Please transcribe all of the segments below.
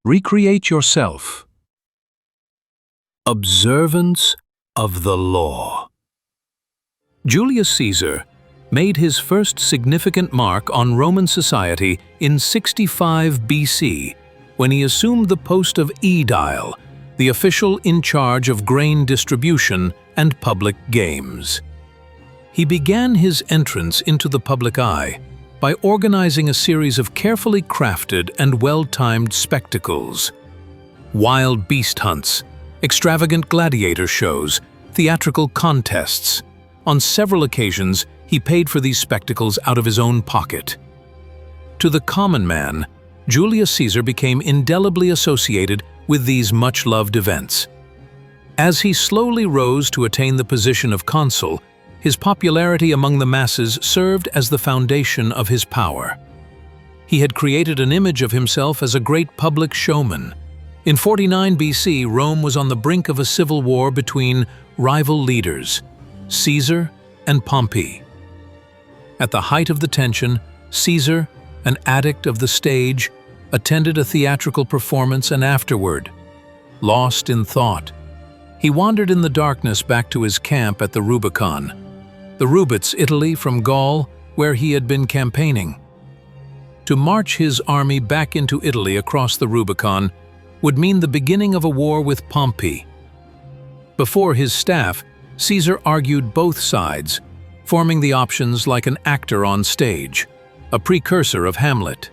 Recreate yourself. Observance of the law. Julius Caesar made his first significant mark on Roman society in 65 BC when he assumed the post of aedile, the official in charge of grain distribution and public games. He began his entrance into the public eye by organizing a series of carefully crafted and well-timed spectacles. Wild beast hunts, extravagant gladiator shows, theatrical contests. On several occasions, he paid for these spectacles out of his own pocket. To the common man, Julius Caesar became indelibly associated with these much-loved events. As he slowly rose to attain the position of consul, his popularity among the masses served as the foundation of his power. He had created an image of himself as a great public showman. In 49 BC, Rome was on the brink of a civil war between rival leaders, Caesar and Pompey. At the height of the tension, Caesar, an addict of the stage, attended a theatrical performance and afterward, lost in thought, he wandered in the darkness back to his camp at the Rubicon, the Rubits, Italy, from Gaul, where he had been campaigning. To march his army back into Italy across the Rubicon would mean the beginning of a war with Pompey. Before his staff, Caesar argued both sides, forming the options like an actor on stage, a precursor of Hamlet.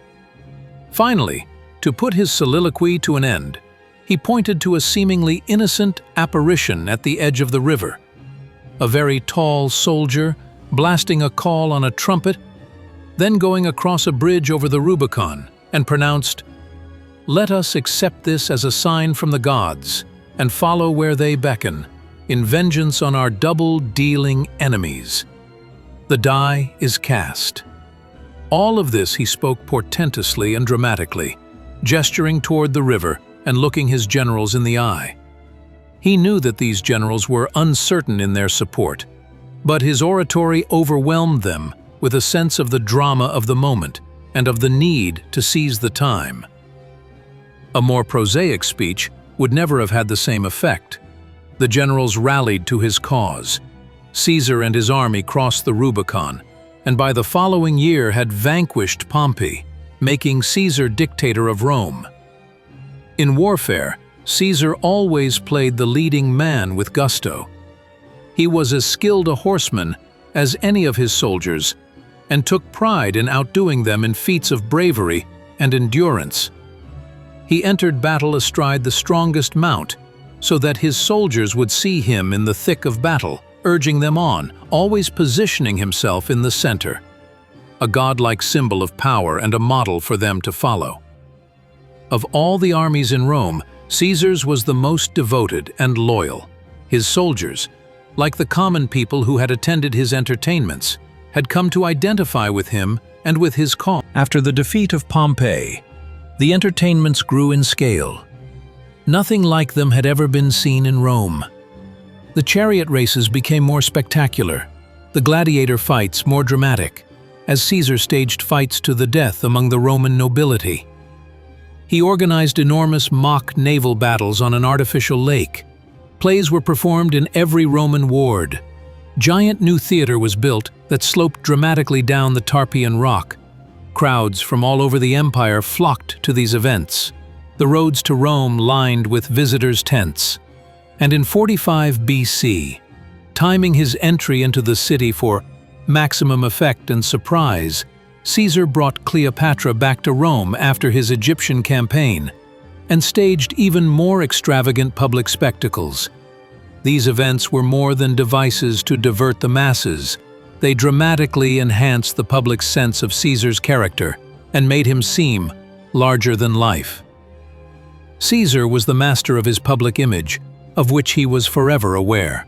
Finally, to put his soliloquy to an end, he pointed to a seemingly innocent apparition at the edge of the river, a very tall soldier blasting a call on a trumpet, then going across a bridge over the Rubicon and pronounced, "Let us accept this as a sign from the gods and follow where they beckon, in vengeance on our double-dealing enemies. The die is cast." All of this he spoke portentously and dramatically, gesturing toward the river and looking his generals in the eye. He knew that these generals were uncertain in their support, but his oratory overwhelmed them with a sense of the drama of the moment and of the need to seize the time. A more prosaic speech would never have had the same effect. The generals rallied to his cause. Caesar and his army crossed the Rubicon, and by the following year had vanquished Pompey, making Caesar dictator of Rome. In warfare, Caesar always played the leading man with gusto. He was as skilled a horseman as any of his soldiers, and took pride in outdoing them in feats of bravery and endurance. He entered battle astride the strongest mount, so that his soldiers would see him in the thick of battle, urging them on, always positioning himself in the center, a godlike symbol of power and a model for them to follow. Of all the armies in Rome, Caesar's was the most devoted and loyal. His soldiers, like the common people who had attended his entertainments, had come to identify with him and with his cause. After the defeat of Pompey, the entertainments grew in scale. Nothing like them had ever been seen in Rome. The chariot races became more spectacular, the gladiator fights more dramatic, as Caesar staged fights to the death among the Roman nobility. He organized enormous mock naval battles on an artificial lake. Plays were performed in every Roman ward. Giant new theater was built that sloped dramatically down the Tarpeian Rock. Crowds from all over the empire flocked to these events. The roads to Rome lined with visitors' tents. And in 45 BC, timing his entry into the city for maximum effect and surprise, Caesar brought Cleopatra back to Rome after his Egyptian campaign and staged even more extravagant public spectacles. These events were more than devices to divert the masses. They dramatically enhanced the public's sense of Caesar's character and made him seem larger than life. Caesar was the master of his public image, of which he was forever aware.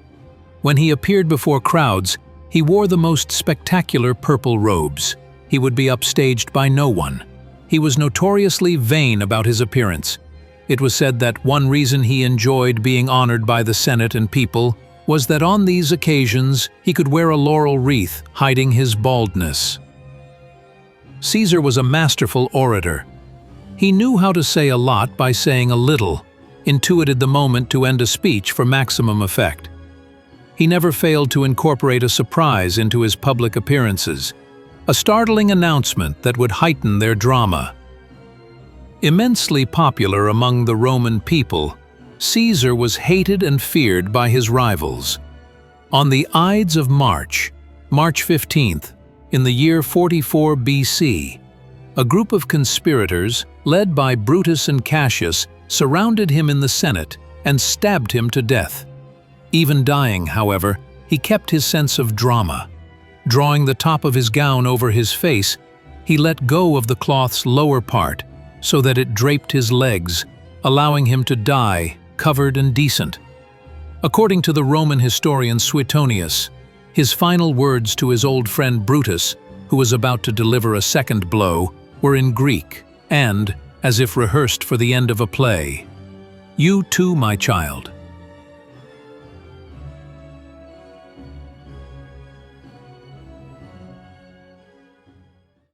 When he appeared before crowds, he wore the most spectacular purple robes. He would be upstaged by no one. He was notoriously vain about his appearance. It was said that one reason he enjoyed being honored by the Senate and people was that on these occasions he could wear a laurel wreath hiding his baldness. Caesar was a masterful orator. He knew how to say a lot by saying a little, intuited the moment to end a speech for maximum effect. He never failed to incorporate a surprise into his public appearances, a startling announcement that would heighten their drama. Immensely popular among the Roman people, Caesar was hated and feared by his rivals. On the Ides of March 15th, in the year 44 BC, a group of conspirators, led by Brutus and Cassius, surrounded him in the Senate and stabbed him to death. Even dying, however, he kept his sense of drama. Drawing the top of his gown over his face, he let go of the cloth's lower part so that it draped his legs, allowing him to die covered and decent. According to the Roman historian Suetonius, his final words to his old friend Brutus, who was about to deliver a second blow, were in Greek and, as if rehearsed for the end of a play, "You too, my child,